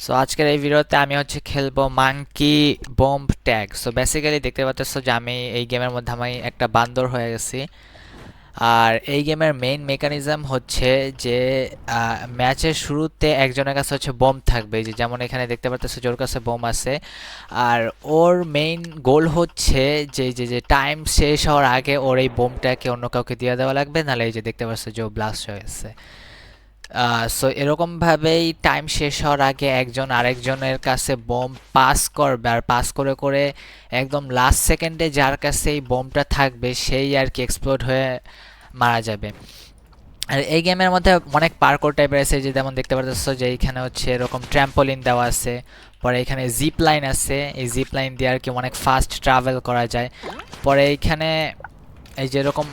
So আজকের এই ভিডিওতে আমি খেলবো monkey bomb tag. So basically দেখতে পাচ্ছ যে আমি এই গেমের মধ্যে আমি একটা বান্দর হয়ে গেছি। আর এই গেমের মেইন মেকানিজম হচ্ছে যে ম্যাচের শুরুতে একজনের কাছে বোম থাকবে, যে যেমন এখানে দেখতে পাচ্ছ যে ওর কাছে বোম আছে। আর ওর মেইন গোল হচ্ছে যে যে যে টাইম শেষ হওয়ার আগে ওর এই বোমটাকে অন্য কাউকে দিয়ে দেওয়া লাগবে, নাহলে এই যে দেখতে পাচ্ছ যে ও ব্লাস্ট হয়ে গেছে। সো এরকমভাবেই টাইম শেষ হওয়ার আগে একজন আরেকজনের কাছে বোম পাস করবে, আর পাস করে করে একদম লাস্ট সেকেন্ডে যার কাছে এই বোমটা থাকবে সেই আর কি এক্সপ্লোড হয়ে মারা যাবে। আর এই গেমের মধ্যে অনেক পার্কোর টাইপের আছে, যে যেমন দেখতে পাচ্ছ যে এইখানে এরকম ট্র্যাম্পোলিন দেওয়া আছে। পরে এখানে জিপ লাইন আছে, এই জিপ লাইন দিয়ে আর কি অনেক ফাস্ট ট্রাভেল করা যায়। পরে এইখানে এই যেরকম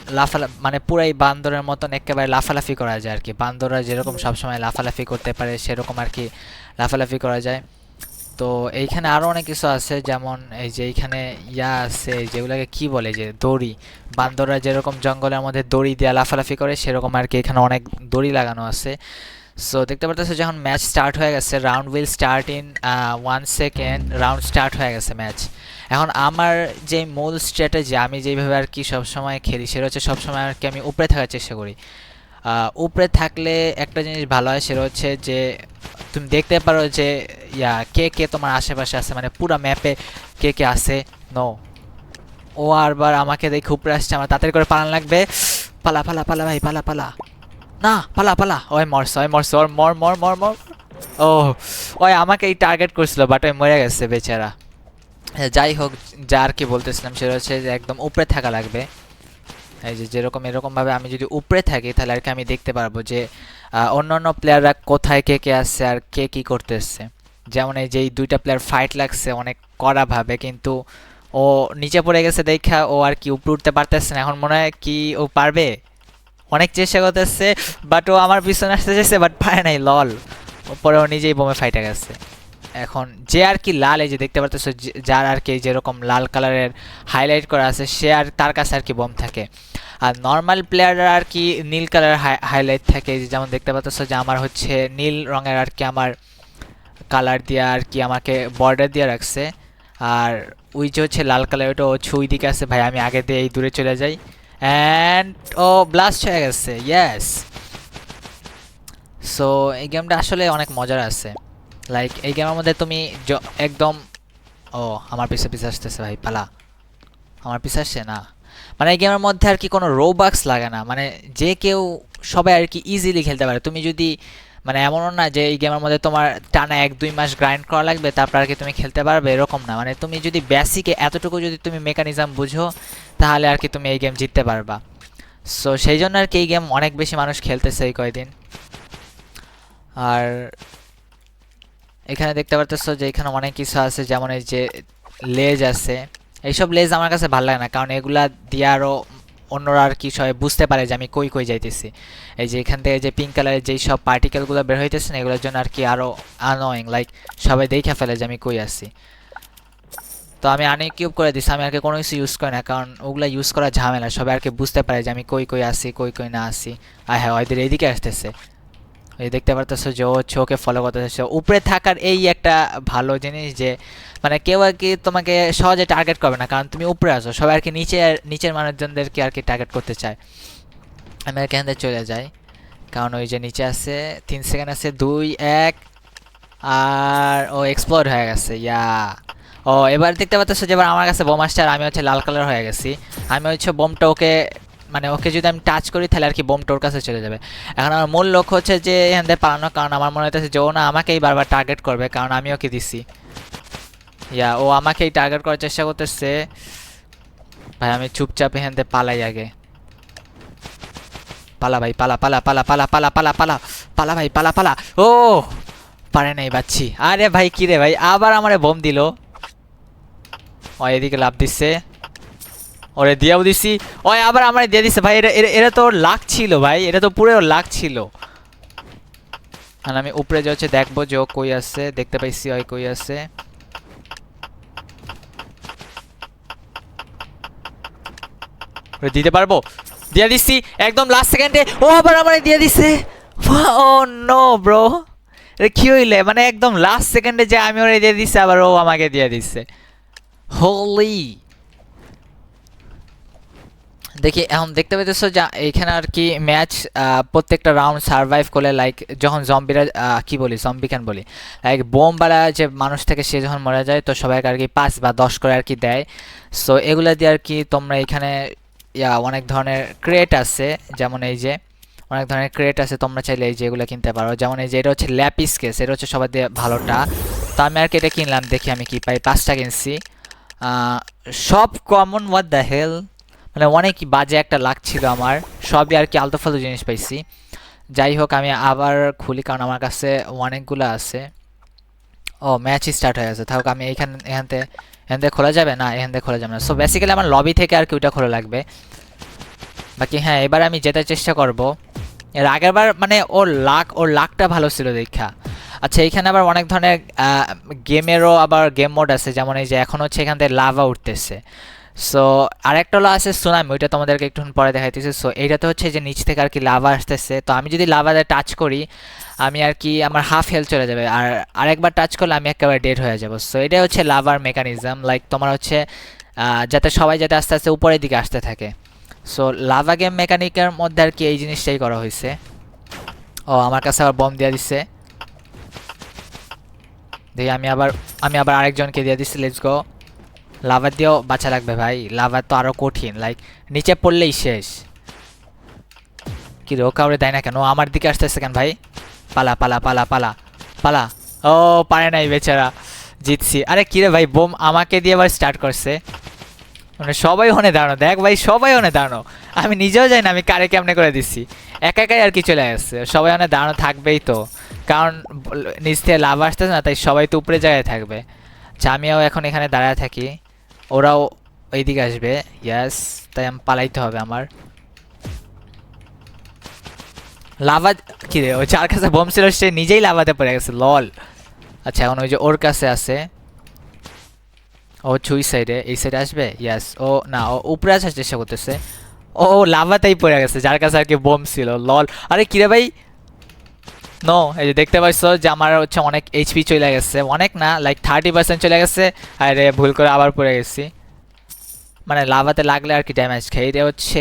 মানে পুরাই বান্দরের মতন একেবারে লাফালাফি করা যায় আর কি। বান্দররা যেরকম সবসময় লাফালাফি করতে পারে সেরকম আর কি লাফালাফি করা যায়। তো এইখানে আরও অনেক কিছু আছে, যেমন এই যে এইখানে আছে যেগুলোকে কি বলে, যে দড়ি। বান্দররা যেরকম জঙ্গলের মধ্যে দড়ি দিয়ে লাফালাফি করে সেরকম আর কি এখানে অনেক দড়ি লাগানো আছে। সো দেখতে পাচ্ছ যখন ম্যাচ স্টার্ট হয়ে গেছে, round will start in 1 second, round start হয়ে গেছে ম্যাচ। এখন আমার যে মূল স্ট্র্যাটেজি, আমি যেভাবে আর কি সবসময় খেলি সেটা হচ্ছে সবসময় আর কি আমি উপরে থাকার চেষ্টা করি। উপরে থাকলে একটা জিনিস ভালো হয়, সেটা হচ্ছে যে তুমি দেখতে পারো যে কে কে তোমার আশেপাশে আছে, মানে পুরো ম্যাপে কে কে আছে। নো, ও আরবার আমাকে দেখে উপরে আসছে, আমার তাড়াতাড়ি করে পালান লাগবে। পালা পালা পালা ভাই, পালা পালা, না পালা পালা। ওই মরছে, ওই মরছে, ওর মর মর মর মর। ও ওই আমাকে এই টার্গেট করছিল, বাট ওই মরে গেছে বেচারা। যাই হোক, যা আর কি বলতেছিলাম সেটা হচ্ছে যে একদম উপরে থাকা লাগবে। এই যে যেরকম এরকমভাবে আমি যদি উপরে থাকি তাহলে আর কি আমি দেখতে পারবো যে অন্য অন্য প্লেয়াররা কোথায় কে কে আছে আর কে কী করতেছে। যেমন এই যে এই দুইটা প্লেয়ার ফাইট লাগছে অনেক কড়াভাবে, কিন্তু ও নিচে পড়ে গেছে দেখা ও আর কি উপরে উঠতে পারতেছে না। এখন মনে হয় কি ও পারবে, অনেক চেষ্টা করতেছে, বাট ও আমার পিছনে আসতে চাইছে বাট পারে নাই। লল, পরে ও নিজেই বোমে ফাইটে গেছে। এখন যে আর কি লাল, এই যে দেখতে পারতেছ যার আর কি যেরকম লাল কালারের হাইলাইট করা আছে সে আর তার কাছে আর কি বোম থাকে। আর নর্মাল প্লেয়াররা আর কি নীল কালার হাইলাইট থাকে, যেমন দেখতে পাচ্ছ যে আমার নীল রঙের আর কি আমার কালার দিয়ে আর কি আমাকে বর্ডার দিয়ে রাখছে। আর ওই যে লাল কালার, ওটা ওই দিকে আছে ভাই, আমি আগে দিয়ে এই দূরে চলে যাই। অ্যান্ড ও ব্লাস্ট হয়ে গেছে, ইয়েস। সো এই গেমটা আসলে অনেক মজার আছে। লাইক এই গেমের মধ্যে তুমি একদম, ও আমার পিছে পিছে আসতেছে ভাই, পালা। আমার পিছে আসছে না, মানে এই গেমের মধ্যে আর কি কোনো রোবাক্স লাগে না, মানে যে কেউ সবাই আর কি ইজিলি খেলতে পারে। তুমি যদি মানে এমনও না যে এই গেমের মধ্যে তোমার টানা 1-2 মাস গ্রাইন্ড করা লাগবে তারপর আর কি তুমি খেলতে পারবে, এরকম না। মানে তুমি যদি বেসিকে এতটুকু যদি তুমি মেকানিজম বুঝো তাহলে আর কি তুমি এই গেম জিততে পারবা। সো সেই জন্য আর কি এই গেম অনেক বেশি মানুষ খেলতেছে এই কয়দিন। আর এখানে দেখতে পারতেছো যে এখানে অনেক কিছু আছে, যেমন এই যে লেজ আছে। এইসব লেজ আমার কাছে ভালো লাগে না, কারণ এগুলা দিয়ে আরও অন্যরা আর কি সবাই বুঝতে পারে যে আমি কই কই যাইতেছি। এই যে এখান থেকে যে পিঙ্ক কালারের যেই সব পার্টিকেলগুলো বের হইতেছে না, এগুলোর জন্য আর কি আরও আনোয়িং, লাইক সবাই দেখে ফেলে যে আমি কই আছি। তো আমি আনকিউব করে দিচ্ছি, আমি আর কি কোনো কিছু ইউজ করি না, কারণ ওগুলো ইউজ করা ঝামেলা। সবাই আর কি বুঝতে পারে যে আমি কই কই আসি কই কই না আসি। আর হ্যাঁ, ওইদের এইদিকে আসতেছে, এই দেখতে পারতেছো যে ও চোখে ফলো করতেছে। উপরে থাকার এই একটা ভালো জিনিস যে মানে কেউ আর কি তোমাকে সহজে টার্গেট করবে না, কারণ তুমি উপরে আসো। সবাই আর কি নিচের মানুষজনদেরকে আর কি টার্গেট করতে চায়। আমি আর কি এখান থেকে চলে যাই, কারণ ওই যে নিচে আছে 3 সেকেন্ড আছে, 2-1, আর ও এক্সপ্লোর হয়ে গেছে। ও এবার দেখতে পাচ্ছ যে এবার আমার কাছে বোম আসছে, আর আমি লাল কালার হয়ে গেছি। আমি বোমটা ওকে, মানে ওকে যদি আমি টাচ করি তাহলে আর কি বোমটা ওর কাছে চলে যাবে। এখন আমার মূল লক্ষ্য হচ্ছে যে এখান থেকে পালানো, কারণ আমার মনে হচ্ছে যে ও না আমাকেই বারবার টার্গেট করবে, কারণ আমি ওকে দিছি। ও আমাকেই টার্গেট করার চেষ্টা করতেছে। ভাই আমি চুপচাপ এখান থেকে পালাই আগে। পালা ভাই, পালা পালা পালা পালা পালা পালা পালা পালা ভাই, পালা পালা। ও পারে নাই বাচ্চি। আরে ভাই কি রে ভাই, আবার আমারে বোম দিল। ও এদিকে লাভ দিচ্ছে, ওরে দিয়েও দিছি। ওই আবার আমার দিয়ে দিছে ভাই। এটা তো ওর লাক ছিল ভাই, এটা তো পুরো ওর লাক ছিল। আর আমি উপরে যে দেখবো যে ও কই আছে, দেখতে পাইছি ওই কই আছে। দিতে পারবো, দিয়ে দিচ্ছি একদম লাস্ট সেকেন্ডে। ও আবার আমার দিয়ে দিছে। ও নো ব্রো, এটা কি হইলে মানে একদম লাস্ট সেকেন্ডে যে আমি ওরে দিয়ে দিচ্ছে আবার ও আমাকে দিয়ে দিচ্ছে। হোলি, দেখি এখন দেখতে পেতেছো যে এইখানে আর কি ম্যাচ প্রত্যেকটা রাউন্ড সার্ভাইভ করলে লাইক যখন জম্বিরা কি বলি জম্বি কেন বলি লাইক বোম বালা যে মানুষ থেকে সে যখন মরে যায় তো সবাইকে আর কি 5 বা 10 করে আর কি দেয়। সো এগুলা দিয়ে আর কি তোমরা এখানে অনেক ধরনের ক্রেট আছে, যেমন এই যে অনেক ধরনের ক্রেট আছে, তোমরা চাইলে এই যে এগুলো কিনতে পারো। যেমন এই যে এটা হচ্ছে ল্যাপিস কেস, এটা হচ্ছে সবার দিয়ে ভালোটা। তো আমি আর কি এটা কিনলাম, দেখি আমি কি পাই। 5টা কিনছি, সব কমন, হোয়াট দ্য হেল, মানে অনেক বাজে একটা লাগছিল আমার, সবই আর কি আলতু ফালতু জিনিস পাইছি। যাই হোক আমি আবার খুলি কারণ আমার কাছে অনেকগুলো আছে। ও ম্যাচ স্টার্ট হয়ে গেছে, থাকুক আমি এখান থেকে খোলা যাবে না, এখান থেকে খোলা যাবে না। সো বেসিক্যালি আমার লবি থেকে আর কি ওইটা খোলা লাগবে। বাকি হ্যাঁ এবার আমি জেতার চেষ্টা করব। এর আগের বার মানে ওর লাকটা ভালো ছিল দেখা। আচ্ছা এইখানে আবার অনেক ধরনের গেমেরও আবার গেম মোড আছে, যেমন এই যে এখন হচ্ছে এখান থেকে লাভা উঠতেছে। সো আরেকটা হলো আছে সুনামি, ওইটা তোমাদেরকে একটু পরে দেখাইতেছে। সো এইটাতে হচ্ছে যে নিচ থেকে আর কি লাভা আসতেছে, তো আমি যদি লাভাতে টাচ করি আমি আর কি আমার হাফ হেলথ চলে যাবে, আর আরেকবার টাচ করলে আমি একেবারে ডেড হয়ে যাব। সো এটাই হচ্ছে লাভার মেকানিজম, লাইক তোমার হচ্ছে যাতে সবাই যাতে আস্তে আস্তে উপরের দিকে আসতে থাকে। সো লাভা গেম মেকানিকের মধ্যে আর কি এই জিনিসটাই করা হয়েছে। ও আমার কাছে আবার বম দিয়ে দিচ্ছে, দেখি আমি আবার আরেকজনকে দিয়ে দিচ্ছি। লেটস গো, লাভা দিয়েও বাঁচা লাগবে ভাই, লাভা তো আরো কঠিন, লাইক নিচে পড়লেই শেষ। কি রে ও কাউরে দেয় না কেন, আমার দিকে আসতেছে কেন ভাই? পালা পালা পালা পালা পালা। ও পারে নাই বেচারা, জিতছি। আরে কি রে ভাই, বোম আমাকে দিয়ে আবার স্টার্ট করছে, মানে সবাই হনে দাঁড়ানো, দেখ ভাই সবাই হনে দাঁড়ানো, আমি নিজেও যাই না আমি কারে কেমনে করে দিচ্ছি, একা একাই আর কি চলে আসছে। সবাই হনে দাঁড়ানো থাকবেই তো, কারণ নিচ থেকে লাভ আসতেছে না, তাই সবাই তো উপরে জায়গায় থাকবে। আচ্ছা আমিও এখন এখানে দাঁড়ায় থাকি, ওরাও এইদিকে আসবে, ইয়াস, তাই আমি পালাইতে হবে আমার। লাভা কি রে, ওই যার কাছে বোম ছিল সে নিজেই লাভাতে পড়ে গেছে, লল। আচ্ছা এখন ওই যে ওর কাছে আছে, ও ছুই সাইডে, এই সাইডে আসবে, ইয়াস। ও না, ও উপরে আসার চেষ্টা করতেছে, ও লাভাতেই পড়ে গেছে যার কাছে আর কি বোম ছিল, লল। আরে কিরে ভাই, নো এই যে দেখতে পাইছো যে আমার হচ্ছে অনেক এইচপি চলে গেছে, অনেক না লাইক 30% চলে গেছে। আরে ভুল করে আবার পড়ে গেছি, মানে লাভাতে লাগলে আর কি ড্যামেজ খাই, এটা হচ্ছে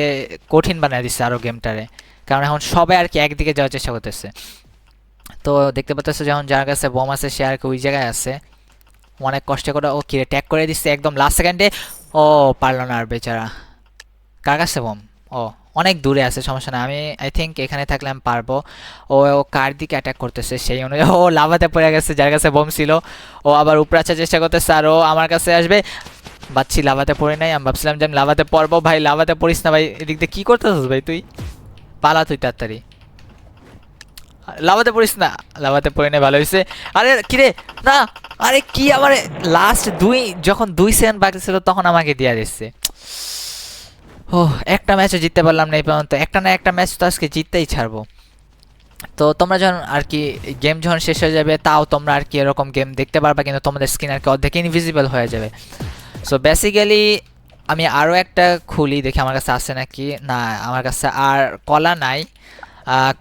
কঠিন বানিয়ে দিচ্ছে আরও গেমটারে, কারণ এখন সবাই আর কি একদিকে যাওয়ার চেষ্টা করতেছে। তো দেখতে পাচ্ছ যখন যার কাছে বোম আছে সে আর কি ওই জায়গায় আছে, অনেক কষ্ট করে ও কিরে ট্যাগ করে দিচ্ছে একদম লাস্ট সেকেন্ডে। ও পারলো না আর বেচারা। কার কাছে বোম? ও অনেক দূরে আছে, সমস্যা না, আমি আই থিঙ্ক এখানে থাকলে আমি পারবো। ও ও কার দিকে অ্যাটাক করতেছে সেই অনুযায়ী, ও লাভাতে পড়ে গেছে যার কাছে বোম ছিল, ও আবার উপরে আসার চেষ্টা করতেছে আর ও আমার কাছে আসবে। বাচ্চি লাভাতে পড়ে নাই, আমি ভাবছিলাম যে আমি লাভাতে পড়বো, ভাই লাভাতে পড়িস না ভাই, এদিক দিয়ে কী করতেছিস ভাই তুই, পালা তুই তাড়াতাড়ি, লাভাতে পড়িস না। লাভাতে পড়ে নাই, ভালো হয়েছে। আরে কিরে না, আরে কি আমার লাস্ট যখন 2 সেকেন্ড বাকি ছিল তখন আমাকে দিয়ে দিচ্ছে। ও একটা ম্যাচও জিততে পারলাম না এই পর্যন্ত, একটা না একটা ম্যাচ তো আজকে জিততেই ছাড়বো। তো তোমরা যখন আর কি গেম যখন শেষ হয়ে যাবে তাও তোমরা আর কি এরকম গেম দেখতে পারবা, কিন্তু তোমাদের স্ক্রিন আর কি অর্ধেক ইনভিজিবল হয়ে যাবে। সো বেসিক্যালি আমি আরও একটা খুলি দেখি আমার কাছে আছে নাকি, না আমার কাছে আর কলা নাই।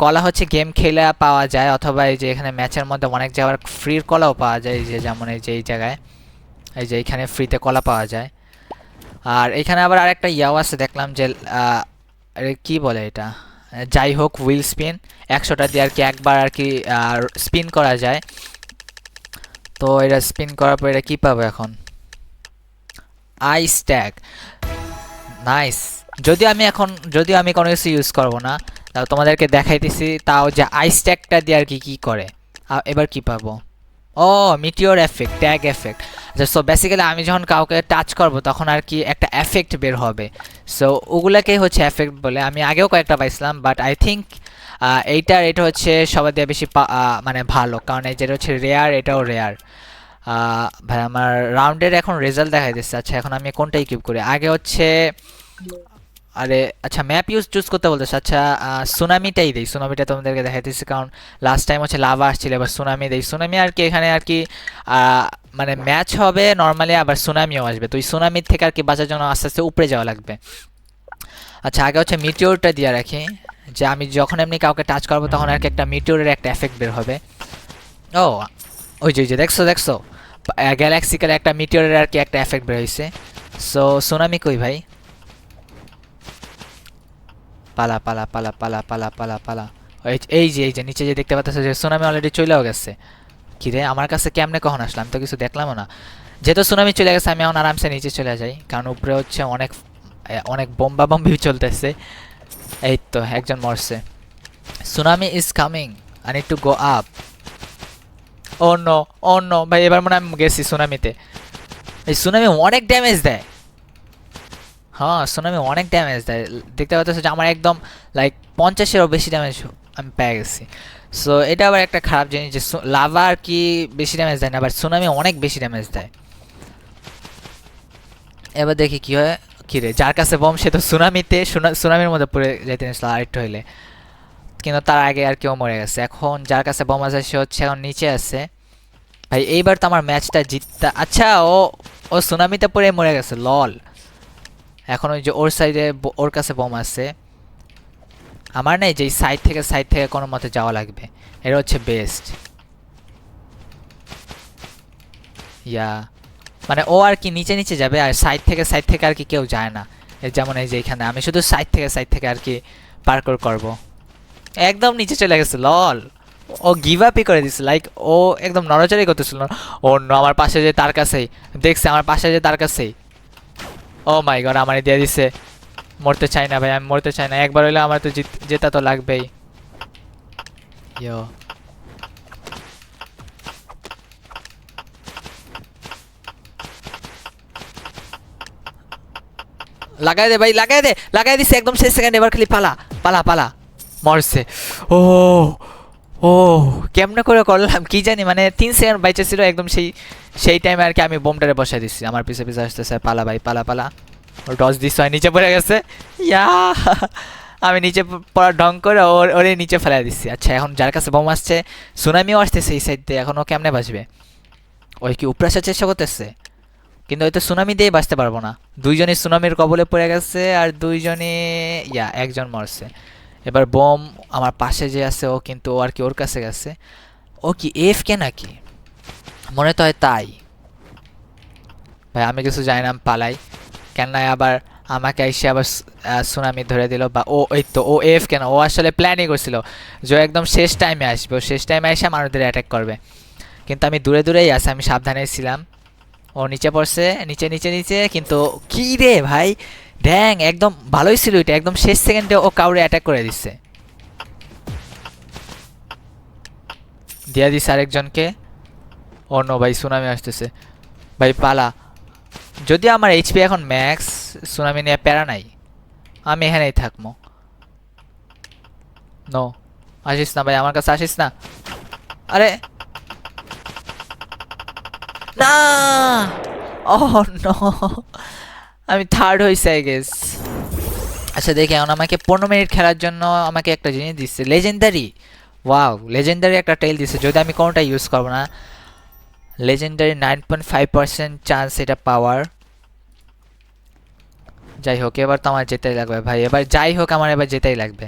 কলা হচ্ছে গেম খেলে পাওয়া যায়, অথবা এই যে এখানে ম্যাচের মধ্যে অনেক জায়গায় ফ্রির কলাও পাওয়া যায়, এই যে যেমন এই যে এই জায়গায় এই যে এইখানে ফ্রিতে কলা পাওয়া যায়। আর এখানে আবার আরেকটা ইয়াও আছে দেখলাম যে কি বলে এটা, যাই হোক হুইল স্পিন, 100টা দিয়ে আর কি একবার আর কি স্পিন করা যায়। তো এটা স্পিন করার পর এটা কী পাবো এখন, আইস ট্যাগ, নাইস। যদিও আমি কোনো কিছু ইউজ করবো না, তাও তোমাদেরকে দেখাইতেছি তাও যে আইস ট্যাগটা দিয়ে আর কি কী করে। এবার কি পাবো, ও মিটিওর এফেক্ট, ট্যাগ এফেক্ট। আচ্ছা সো বেসিক্যালি আমি যখন কাউকে টাচ করব তখন আর কি একটা এফেক্ট বের হবে, সো ওগুলাকেই হচ্ছে এফেক্ট বলে। আমি আগেও কয়েকটা পাইছিলাম, বাট আই থিঙ্ক এটা হচ্ছে সবার দিয়ে বেশি মানে ভালো, কারণ এই যেটা হচ্ছে রেয়ার, এটাও রেয়ার। ভাই আমার রাউন্ডের এখন রেজাল্ট দেখাই দিচ্ছে। আচ্ছা এখন আমি কোনটা ইকুইপ করি, আগে হচ্ছে আরে আচ্ছা ম্যাপ চুজ করতে বলতেছে। আচ্ছা সুনামিটাই দেই, সুনামিটা তোমাদেরকে দেখাইতেছি, কারণ লাস্ট টাইম হচ্ছে লাভা আসছিল, এবার সুনামি দেই। সুনামি আর কি এখানে আর কি মানে ম্যাচ হবে নর্মালি, আবার সুনামিও আসবে, তো ওই সুনামির থেকে আর কি বাঁচার জন্য আস্তে আস্তে উপরে যাওয়া লাগবে। আচ্ছা আগে হচ্ছে মিটিওরটা দিয়ে রাখি, যে আমি যখন এমনি কাউকে টাচ করবো তখন আর কি একটা মিটিওরের একটা এফেক্ট বের হবে। ও ওই যে দেখছো দেখছো গ্যালাক্সিক্যাল একটা মিটিওরের আর কি একটা এফেক্ট বের হইছে। সো সুনামি কই ভাই? পালা পালা পালা পালা পালা পালা পালা। এই যে নিচে যে দেখতে পাচ্ছ যে সুনামি অলরেডি চলেও গেছে। কি রে আমার কাছে কেমনে কখন আসলাম তো কিছু দেখলামও না। যেহেতু সুনামি চলে গেছে আমি এখন আরামসে নিচে চলে যাই, কারণ উপরে হচ্ছে অনেক অনেক বোম্বা বম্বি চলতেছে। এই তো একজন মরছে। Tsunami is coming, I need to go up. Oh no, oh no ভাই, এবার মনে হয় আমি গেছি সুনামিতে। এই সুনামি অনেক ড্যামেজ দেয়। হ্যাঁ সুনামি অনেক ড্যামেজ দেয়, দেখতে পাচ্ছ যে আমার একদম লাইক 50-এরও বেশি ড্যামেজ আমি পেয়ে গেছি। সো এটা আবার একটা খারাপ জিনিস যে লাভা আর কি বেশি ড্যামেজ দেয় না, বাট সুনামি অনেক বেশি ড্যামেজ দেয়। এবার দেখি কি হয়। কি রে, যার কাছে বম সে তো সুনামিতে সুনামির মধ্যে পড়ে যেতে নিয়েছিল আরেকটু হইলে, কিন্তু তার আগে আর কেউ মরে গেছে। এখন যার কাছে বম আছে সে হচ্ছে এখন নিচে আছে। ভাই এইবার তো আমার ম্যাচটা জিততা। আচ্ছা ও ও সুনামিতে পড়ে মরে গেছে, লল। এখন ওই যে ওর সাইডে ওর কাছে বম আছে, আমার নেই যে সাইড থেকে কোনো মতে যাওয়া লাগবে, এটা হচ্ছে বেস্ট। ইয়া মানে ও আর কি নিচে নিচে যাবে, আর সাইড থেকে আর কি কেউ যায় না। যেমন এই যে এখানে আমি শুধু সাইড থেকে আর কি পার্কোর করব। একদম নিচে চলে গেছে, লল। ও গিভ আপই করে দিছে, লাইক ও একদম নড়াচড়াই করতেছিল না। ও no, আমার পাশে যে তার কাছেই দেখছে, আমার পাশে যে তার কাছেই। ও মাই গড, আমারে দিয়ে দিছে। মরতে চাই না ভাই, আমি মরতে চাই না, একবার হইলে আমার তো জেতা তো লাগবেই। ইয়ো লাগাই দে ভাই, লাগাই দে, লাগাই দিছে একদম শেষ সেকেন্ড। এবার খালি পালা পালা পালা। মরছে। ও ও কেমনে করে করলাম কি জানি, মানে 3 সেকেন্ড বাইচে ছিল একদম সেই টাইমে আর কি আমি বোমটারে বসাই দিচ্ছি। আমার পিছে পিছে আসতেছে, পালা ভাই পালা পালা। ওর ডস দিস হয়, নিচে পড়ে গেছে। ইয়া আমি নিচে পড়া ঢং করে ওরে নিচে ফেলাই দিচ্ছি। আচ্ছা এখন যার কাছে বোম আসছে, সুনামিও আসতেছে এই সাইড দিয়ে, এখন ও কেমনে বাঁচবে? ওই কি উপরে আসার চেষ্টা করতেছে, কিন্তু ওই তো সুনামি দিয়েই বাঁচতে পারবো না। দুইজনই সুনামির কবলে পড়ে গেছে, আর দুইজনই একজন মরছে। এবার বোম আমার পাশে যে আছে ও কিন্তু ও আর কি ওর কাছে গেছে। ও কি এফ কে নাকি, মনে তো হয় তাই। ভাই আমি কিছু জানি না, আমি পালাই। কেন না আবার আমাকে এসে আবার সুনামি ধরে দিল, বা ও এই তো ও এফ কেন, ও আসলে প্ল্যানই করছিল যে ও একদম শেষ টাইমে আসবে, ও শেষ টাইমে এসে মানুষদের অ্যাটাক করবে। কিন্তু আমি দূরে দূরেই আছি, আমি সাবধানে ছিলাম। ও নিচে পড়ছে, নিচে নিচে নিচে, কিন্তু কি রে ভাই, ড্যাং একদম ভালোই ছিল এটা, একদম শেষ সেকেন্ডে ও কাউরে অ্যাটাক করে দিচ্ছে, দিয়া দিছে আরেকজনকে। ও নো ভাই, সুনামি আসতেছে ভাই, পালা। যদি আমার এইচপি এখন ম্যাক্স, সুনামি নিয়ে প্যারা নাই, আমি এখানেই থাকবো। নো, আসিস না ভাই, আমার কাছে আসিস না। আরে না, ও নো, আমি থার্ড হইছি আই গেস। আচ্ছা দেখি এখন আমাকে 15 মিনিট খেলার জন্য আমাকে একটা জিনিস দিচ্ছে, লেজেন্ডারি। ওয়াও, লেজেন্ডারি একটা টেল দিচ্ছে, যদি আমি কোনোটা ইউজ করবো না। লেজেন্ডারি 9.5% চান্স এটা পাওয়ার। যাই হোক, এবার তো আমার যেতেই লাগবে ভাই, এবার যাই হোক আমার এবার যেতেই লাগবে।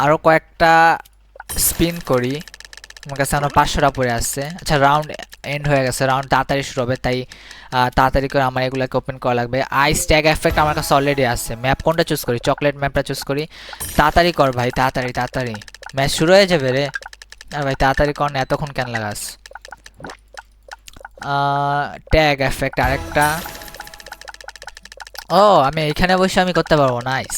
আরও কয়েকটা স্পিন করি, আমার কাছে আমার 500টা পড়ে আসছে। আচ্ছা রাউন্ড এন্ড হয়ে গেছে, রাউন্ড তাড়াতাড়ি শুরু হবে, তাই তাড়াতাড়ি করে আমার এগুলোকে ওপেন করা লাগবে। আইস ট্যাগ এফেক্ট আমার কাছে অলরেডি আছে। ম্যাপ কোনটা চুজ করি? চকলেট ম্যাপটা চুজ করি। তাড়াতাড়ি কর ভাই, তাড়াতাড়ি তাড়াতাড়ি, ম্যাচ শুরু হয়ে যাবে রে। আর ভাই তাড়াতাড়ি কর না, এতক্ষণ কেন লাগাস? ট্যাগ এফেক্ট আরেকটা। ও আমি এইখানে বসে আমি করতে পারবো, নাইস।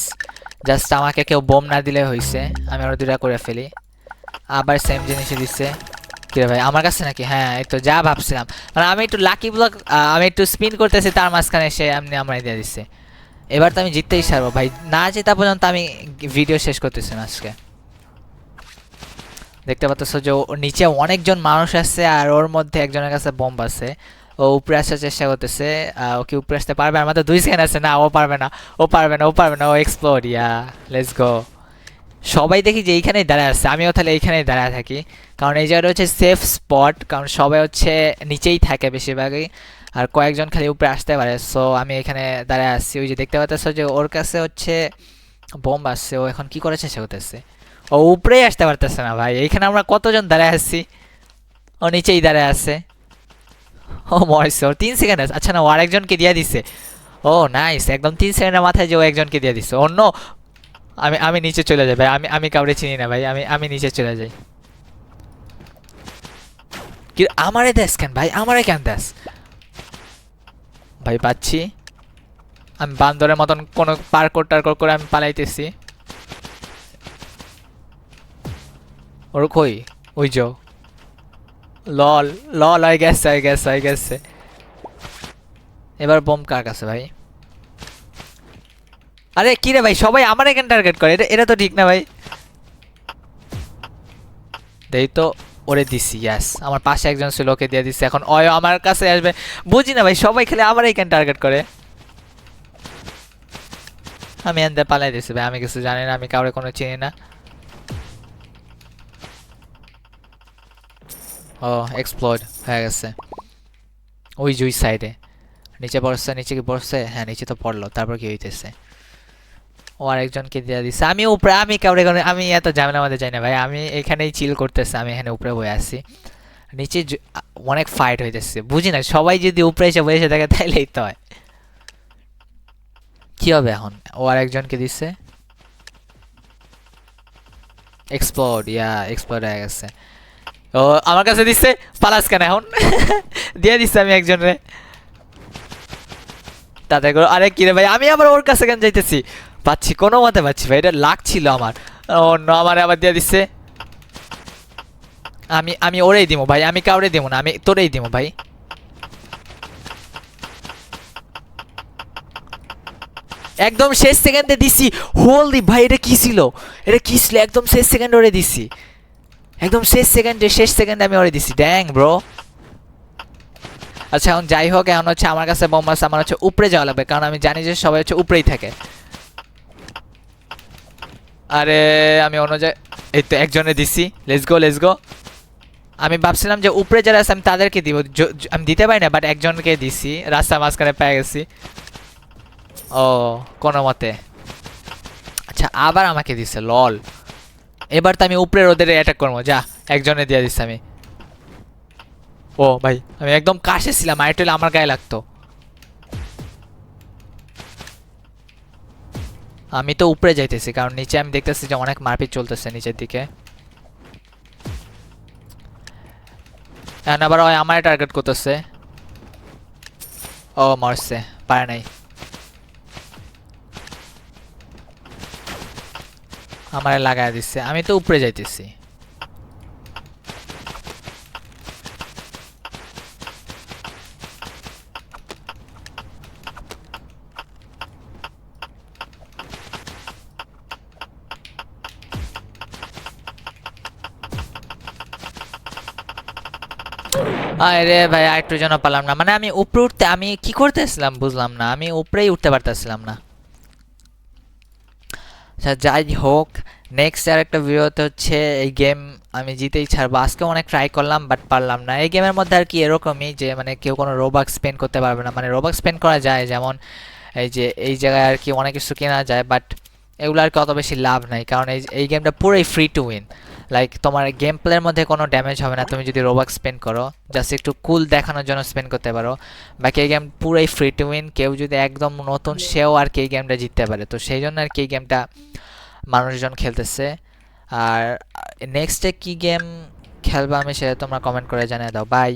জাস্ট আমাকে কেউ বোম না দিলে হয়েছে, আমি আরো দুটা করে ফেলি। আবার সেম জিনিসই দিচ্ছে। কিরে ভাই আমার কাছে নাকি? হ্যাঁ এই তো যা ভাবছিলাম, মানে আমি একটু লাকি ব্লক, আমি একটু স্পিন করতেছি তার মাঝখানে সে এমনি আমায় দিয়ে দিচ্ছে। এবার তো আমি জিততেই ছাড়বো ভাই, না জেতা পর্যন্ত আমি ভিডিও শেষ করতেছি না আজকে। দেখতে পাচ্ছ যে নিচে অনেকজন মানুষ আছে, আর ওর মধ্যে একজনের কাছে বম্ব আছে। ও উপরে আসার চেষ্টা করতেছে। ও কি উপরে আসতে পারবে? আমার তো 2 সেকেন্ড আছে। না ও পারবে না, ও পারবে না, ও পারবে না, ও এক্সপ্লোর। Let's go. সবাই দেখি যে এইখানেই দাঁড়ায় আছে, আমিও তাহলে এইখানেই দাঁড়ায় থাকি, কারণ এই জায়গাটা হচ্ছে সেফ স্পট, কারণ সবাই হচ্ছে নিচেই থাকে বেশিরভাগই, আর কয়েকজন খালি উপরে আসতে পারে। সো আমি এখানে দাঁড়ায় আসছি। ওই যে দেখতে পাচ্ছ যে ওর কাছে হচ্ছে বোম আসছে, ও এখন কি করার চেষ্টা করতেছে? ও উপরেই আসতে পারতেছে না ভাই, এইখানে আমরা কতজন দাঁড়ায় আছি, ও নিচেই দাঁড়ায় আছে। ও মরছে, ওর 3 সেকেন্ড আছে। আচ্ছা না, ও আরেকজনকে দিয়ে দিছে। ও নাইস, একদম 3 সেকেন্ডের মাথায় যে ও একজনকে দিয়ে দিছে। অন্য আমি আমি নিচে চলে যাই ভাই, আমি আমি কাউরে চিনি না ভাই, আমি আমি নিচে চলে যাই। কি আমারে দেশ কেন ভাই, আমারে কেন দেশ ভাই? পাচ্ছি, আমি বান্দরের মতন কোনো পার্কোর টার্কোর করে আমি পালাইতেছি। ওর কই? ওই যো, লল লল হয়ে গেছে, হয়ে গেছে, হয়ে গেছে। এবার বোম কার কাছে ভাই? আরে কি রে ভাই, সবাই আমার এখানে টার্গেট করে, এটা এটা তো ঠিক না ভাই। দেই তো, ওরে দিছি, ইয়াস। আমার পাশে একজন ছিল, ওকে দিয়ে দিছি। এখন অয় আমার কাছে আসবে, বুঝি না ভাই, সবাই খেলে আমার এখানে টার্গেট করে। আমি এনতে পালাই দিছি ভাই, আমি কিছু জানি না, আমি কাউরে কোনো চিনি না। ও এক্সপ্লোড হয়ে গেছে ওই জুই সাইডে। নিচে পড়ছে, নিচে কি পড়ছে? হ্যাঁ নিচে তো পড়লো, তারপর কি হইতেছে? ও আরেকজনকে দিয়ে দিচ্ছে। আমি উপরে, আমি কাউরে কাউরে, আমি এত ঝামেলার মধ্যে যাই না ভাই, আমি এখানেই চিল করতেছি, আমি এখানে উপরে বসে আছি। নিচে অনেক ফাইট হইতেছে, বুঝি না, সবাই যদি উপরে এসে বসে থাকে তাইলেই তো হয়। কি হবে এখন? ও আরেকজনকে দিচ্ছে। এক্সপ্লোড, ইয়া এক্সপ্লোড হয়ে গেছে। ও আমার কাছে দিচ্ছে, পালাস কেন এখন? দিয়ে দিচ্ছে আমি একজনরে। তাতে করে আরে কিরে ভাই, আমি আবার ওর কাছে কেন যাইতেছি? পাচ্ছি, কোনো মতে পাচ্ছি ভাই, এটা লাক ছিল আমার। অন্য আমার আবার দিয়ে দিচ্ছে। আমি আমি ওরেই দিব ভাই, আমি কাউরে দিব না, আমি তোরেই দিব ভাই। একদম শেষ সেকেন্ডে দিছি। হোলি ভাই, এটা কি ছিল? এটা কি ছিল? একদম শেষ সেকেন্ডে ওরে দিছি, একদম শেষ সেকেন্ডে, শেষ সেকেন্ডে আমি ওরে দিছি। ড্যাং ব্রো। আচ্ছা এখন যাই হোক, এখন হচ্ছে আমার কাছে বোম আছে, আমার হচ্ছে উপরে যাওয়া লাগবে, কারণ আমি জানি যে সবাই হচ্ছে উপরেই থাকে। আরে আমি অন্য জায়গায়, এই তো একজনে দিছি। Let's go, let's go. আমি ভাবছিলাম যে উপরে যারা আছে আমি তাদেরকে দিব, আমি দিতে পারি না, বাট একজনকে দিছি, রাস্তা মাঝখানে পেয়ে গেছি। ও কোনো মতে। আচ্ছা আবার আমাকে দিছে, লল। এবার তো আমি উপরে ওদের অ্যাটাক করবো, যা। একজনে দিয়ে দিচ্ছি আমি। ও ভাই, আমি একদম কাছে ছিলাম, আরেকটু হলে আমার গায়ে লাগতো। আমি তো উপরে যাইতেছি, কারণ নিচে আমি দেখতেছি যে অনেক মারপিট চলতেছে নিচের দিকে। এখন আবার ওই আমার টার্গেট করতেছে। ও মরছে, পারে নাই। আমারে লাগাই দিচ্ছে, আমি তো উপরে যাইতেছি। আরে ভাই আরেকটু যেন পারলাম না, মানে আমি উপরে উঠতে, আমি কি করতেছিলাম বুঝলাম না, আমি উপরেই উঠতে পারতেছিলাম না। আচ্ছা যাই হোক, নেক্সট আর একটা ভিডিওতে হচ্ছে এই গেম আমি জিতেই ছাড়বো। আজকে অনেক ট্রাই করলাম বাট পারলাম না। এই গেমের মধ্যে আর কি এরকমই যে মানে কেউ কোনো রোবাক স্পেন্ড করতে পারবে না, মানে রোবাক স্পেন্ড করা যায়, যেমন এই যে এই জায়গায় আর কি অনেক কিছু কেনা যায়, বাট এগুলো আর কি অত বেশি লাভ নাই, কারণ এই গেমটা পুরোই ফ্রি টু উইন। লাইক তোমার গেম প্লের মধ্যে কোনো ড্যামেজ হবে না তুমি যদি রোবাক স্পেন্ড করো, জাস্ট একটু কুল দেখানোর জন্য স্পেন্ড করতে পারো। বাকি এই গেম পুরোই ফ্রি টু উইন, কেউ যদি একদম নতুন সেও আর কি এই গেমটা জিততে পারে, তো সেই জন্য আর কি এই গেমটা মানুষজন খেলতেছে। আর নেক্সটে কি গেম খেলবা আমি সেটা তোমরা কমেন্ট করে জানিয়ে দাও। বাই।